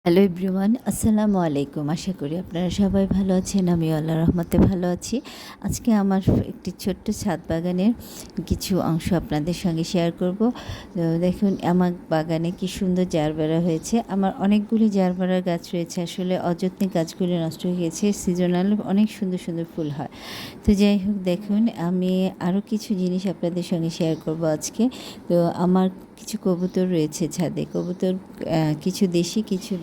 Hello everyone, আসসালামু আলাইকুম। আশা করি আপনারা সবাই ভালো আছেন। আমিও আল্লাহর রহমতে ভালো আছি। আজকে আমার একটি ছোট্ট ছাদ বাগানের কিছু অংশ আপনাদের সঙ্গে শেয়ার করব। তো দেখুন আমার বাগানে কি সুন্দর জারবেরা হয়েছে। আমার অনেকগুলি জারবেরার গাছ রয়েছে। আসলে অযত্নে গাছগুলি নষ্ট হয়ে গেছে। সিজনাল অনেক সুন্দর সুন্দর ফুল হয়। তো যাই হোক, দেখুন আমি আরও কিছু জিনিস আপনাদের সঙ্গে শেয়ার করব আজকে। তো আমার কিছু কবুতর রয়েছে ছাদে। কবুতর কিছু দেশি, কিছু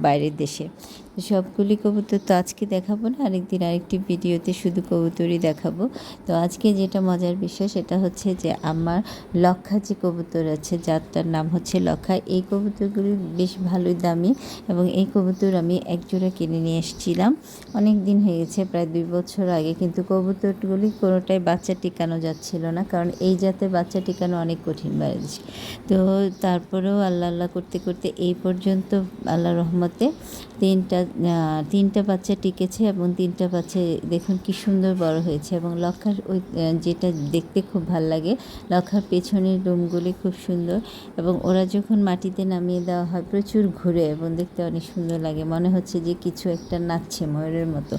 বাইরের দেশে। তো সবগুলি কবুতর তো আজকে দেখাবো না, আরেকদিন আরেকটি ভিডিওতে শুধু কবুতরই দেখাবো। তো আজকে যেটা মজার বিষয় সেটা হচ্ছে যে আমার লক্ষা যে কবুতর আছে, যারটার নাম হচ্ছে লক্ষা, এই কবুতরগুলি বেশ ভালোই দামি এবং এই কবুতর আমি একজোড়া কিনে নিয়ে এসেছিলাম। অনেক দিন হয়ে গেছে, প্রায় 2 বছর আগে। কিন্তু কবুতরগুলি কোনোটাই বাচ্চা টিকানো যাচ্ছিল না, কারণ এই জাতের বাচ্চা টিকানো অনেক কঠিন বাইরে। তো তারপরেও আল্লাহ আল্লাহ করতে করতে এই পর্যন্ত আল্লাহ রহমতে তিনটা বাচ্চা টিকেছে এবং 3টা বাচ্চা দেখুন কি সুন্দর বড় হয়েছে। এবং লক্ষার ওই যেটা দেখতে খুব ভাল লাগে, লক্ষার পেছনের লোমগুলি খুব সুন্দর এবং ওরা যখন মাটিতে নামিয়ে দেওয়া হয় প্রচুর ঘুরে এবং দেখতে অনেক সুন্দর লাগে, মনে হচ্ছে যে কিছু একটা নাচছে ময়ূরের মতো।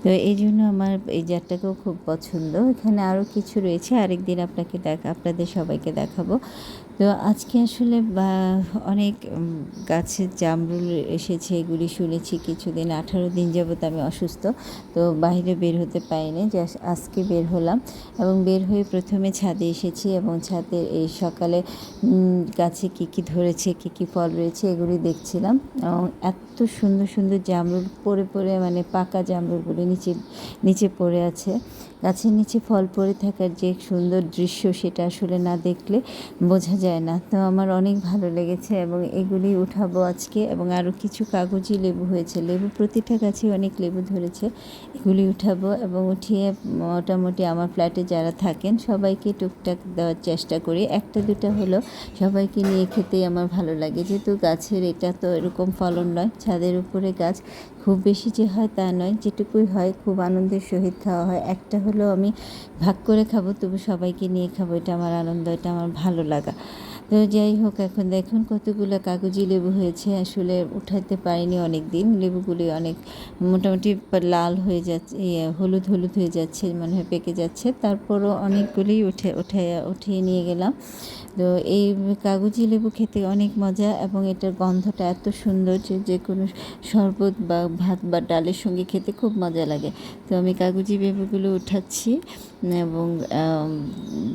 তো এই জন্য আমার এই জাতটাকেও খুব পছন্দ। এখানে আরও কিছু রয়েছে, আরেকদিন আপনাদের সবাইকে দেখাবো। তো আজকে আসলে অনেক গাছের জামরুল এসেছে, এগুলি শুনেছি কিছুদিন। 18 দিন যাবত আমি অসুস্থ, তো বাইরে বের হতে পারিনি। আজকে বের হলাম এবং বের হয়ে প্রথমে ছাদে এসেছি এবং ছাদের এই সকালে গাছে কী ধরেছে, কী ফল রয়েছে এগুলি দেখছিলাম। এবং এত সুন্দর সুন্দর জামরুল পড়ে পড়ে, মানে পাকা জামরুলগুলি নিচে পড়ে আছে। গাছের নিচে ফল পড়ে থাকার যে সুন্দর দৃশ্য, সেটা আসলে না দেখলে বোঝা যায় না। তো আমার অনেক ভালো লেগেছে এবং এগুলি উঠাবো আজকে। এবং আরও কিছু কাগজি লেবু হয়েছে, লেবু প্রতিটা গাছে অনেক লেবু ধরেছে, এগুলি উঠাবো এবং উঠিয়ে মোটামুটি আমার ফ্ল্যাটে যারা থাকেন সবাইকে টুকটাক দেওয়ার চেষ্টা করি। একটা দুটা হলো, সবাইকে নিয়ে খেতেই আমার ভালো লাগে। যেহেতু গাছের এটা তো এরকম ফলন নয়, ছাদের উপরে গাছ খুব বেশি যে হয় তা নয়, যেটুকুই হয় খুব আনন্দের সহিত খাওয়া হয়। একটা হলো আমি ভাগ করে খাবো, তবু সবাইকে নিয়ে খাবো, এটা আমার আনন্দ, এটা আমার ভালো লাগা। তো যাই হোক, এখন দেখুন কতগুলো কাগজি লেবু হয়েছে। আসলে উঠাতে পারিনি অনেক দিন, লেবুগুলি অনেক মোটামুটি লাল হয়ে যাচ্ছে, হলুদ হলুদ হয়ে যাচ্ছে, মনে হয় পেকে যাচ্ছে। তারপরও অনেকগুলি উঠিয়ে নিয়ে গেলাম। তো এই কাগজি লেবু খেতে অনেক মজা এবং এটার গন্ধটা এত সুন্দর যে কোনো শরবত বা ভাত বা ডালের সঙ্গে খেতে খুব মজা লাগে। তো আমি কাগজি লেবুগুলো উঠাচ্ছি এবং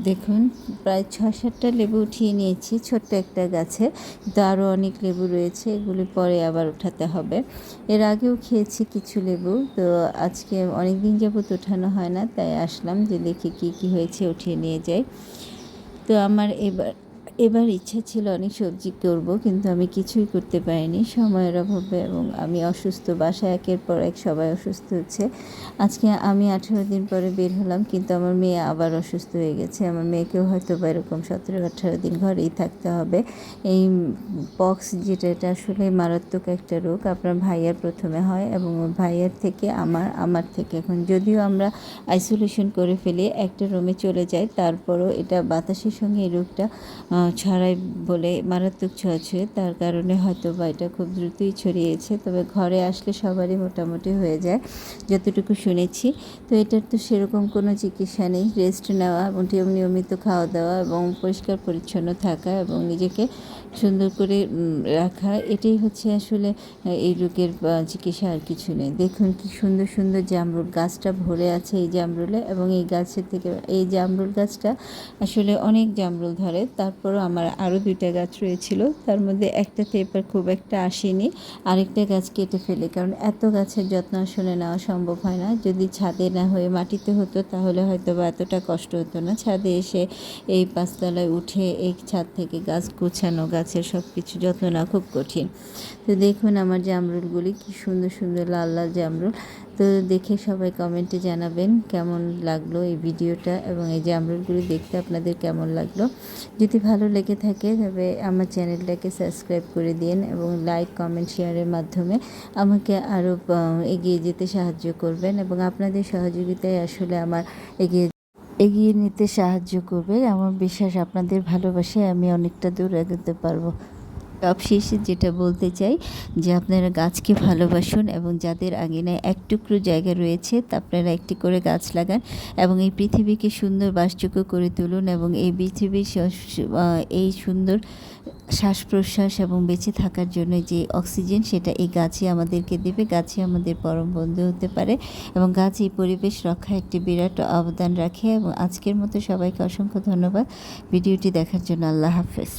দেখুন প্রায় 6-7টা লেবু উঠিয়ে নিয়েছি ছোট্ট একটা গাছে। কিন্তু আরও অনেক লেবু রয়েছে, এগুলি পরে আবার উঠাতে হবে। এর আগেও খেয়েছি কিছু লেবু, তো আজকে অনেক দিন যাবত ওঠানো হয় না, তাই আসলাম যে দেখি কী হয়েছে, উঠিয়ে নিয়ে যাই। তো আমার এবার ইচ্ছা ছিল অনেক সবজি করব, কিন্তু আমি কিছুই করতে পারিনি সময়ের অভাবে, এবং আমি অসুস্থ। বাসায় একের পর এক সবাই অসুস্থ হচ্ছে। আজকে আমি 18 দিন পরে বের হলাম, কিন্তু আমার মেয়ে আবার অসুস্থ হয়ে গেছে। আমার মেয়েকেও হয়তো বা এরকম 17-18 দিন ঘরেই থাকতে হবে। এই পক্স যেটা, এটা আসলে মারাত্মক একটা রোগ। আপনার ভাইয়ার প্রথমে হয় এবং ভাইয়ার থেকে আমার থেকে এখন যদিও আমরা আইসোলেশন করে ফেলি, একটা রুমে চলে যাই, তারপরও এটা বাতাসের সঙ্গে এই রোগটা ছড়ায় বলে মারাত্মক ছোঁয়াছুঁয়ে, তার কারণে হয়তো বা এটা খুব দ্রুতই ছড়িয়েছে। তবে ঘরে আসলে সবারই মোটামুটি হয়ে যায় যতটুকু শুনেছি। তো এটার তো সেরকম কোনো চিকিৎসা নেই, রেস্ট নেওয়া এবং নিয়মিত খাওয়া দাওয়া এবং পরিষ্কার পরিচ্ছন্ন থাকা এবং নিজেকে সুন্দর করে রাখা, এটাই হচ্ছে আসলে এই রোগের চিকিৎসা, আর কিছু নেই। দেখুন কি সুন্দর সুন্দর জামরুল, গাছটা ভরে আছে এই জামরুলে। এবং এই গাছের থেকে এই জামরুল গাছটা আসলে অনেক জামরুল ধরে। তারপরও আমার আরও 2টা গাছ রয়েছিল, তার মধ্যে একটাতে এবার খুব একটা আসেনি, আরেকটা গাছ কেটে ফেলে, কারণ এত গাছের যত্ন আসলে নেওয়া সম্ভব হয় না। যদি ছাদে না হয়ে মাটিতে হতো তাহলে হয়তো বা এতটা কষ্ট হতো না। ছাদে এসে এই 5তলায় উঠে এই ছাদ থেকে গাছ গোছানো, গাছের সব কিছু যত্ন নেওয়া খুব কঠিন। তো দেখুন আমার জামরুলগুলি কি সুন্দর সুন্দর লাল লাল জামরুল। তো দেখে সবাই কমেন্টে জানাবেন কেমন লাগলো এই ভিডিওটা এবং এই জামরুলগুলি দেখতে আপনাদের কেমন লাগলো। যদি ভালো লেগে থাকে তবে আমার চ্যানেলটাকে সাবস্ক্রাইব করে দিন এবং লাইক কমেন্ট শেয়ারের মাধ্যমে আমাকে আরও এগিয়ে যেতে সাহায্য করবেন। এবং আপনাদের সহযোগিতায় আসলে আমার এগিয়ে নিতে সাহায্য করবে। আমার বিশ্বাস আপনাদের ভালোবাসায় আমি অনেকটা দূর এগোতে পারবো। সবশেষে যেটা বলতে চাই যে আপনারা গাছকে ভালোবাসুন এবং যাদের আঙিনায় এক টুকরো জায়গা রয়েছে তা আপনারা একটি করে গাছ লাগান এবং এই পৃথিবীকে সুন্দর বাসযোগ্য করে তুলুন এবং এই পৃথিবীর এই সুন্দর শ্বাস প্রশ্বাস এবং বেঁচে থাকার জন্য যে অক্সিজেন সেটা এই গাছই আমাদেরকে দেবে। গাছই আমাদের পরম বন্ধু হতে পারে এবং গাছ এই পরিবেশ রক্ষায় একটি বিরাট অবদান রাখে। এবং আজকের মতো সবাইকে অসংখ্য ধন্যবাদ ভিডিওটি দেখার জন্য। আল্লাহ হাফেজ।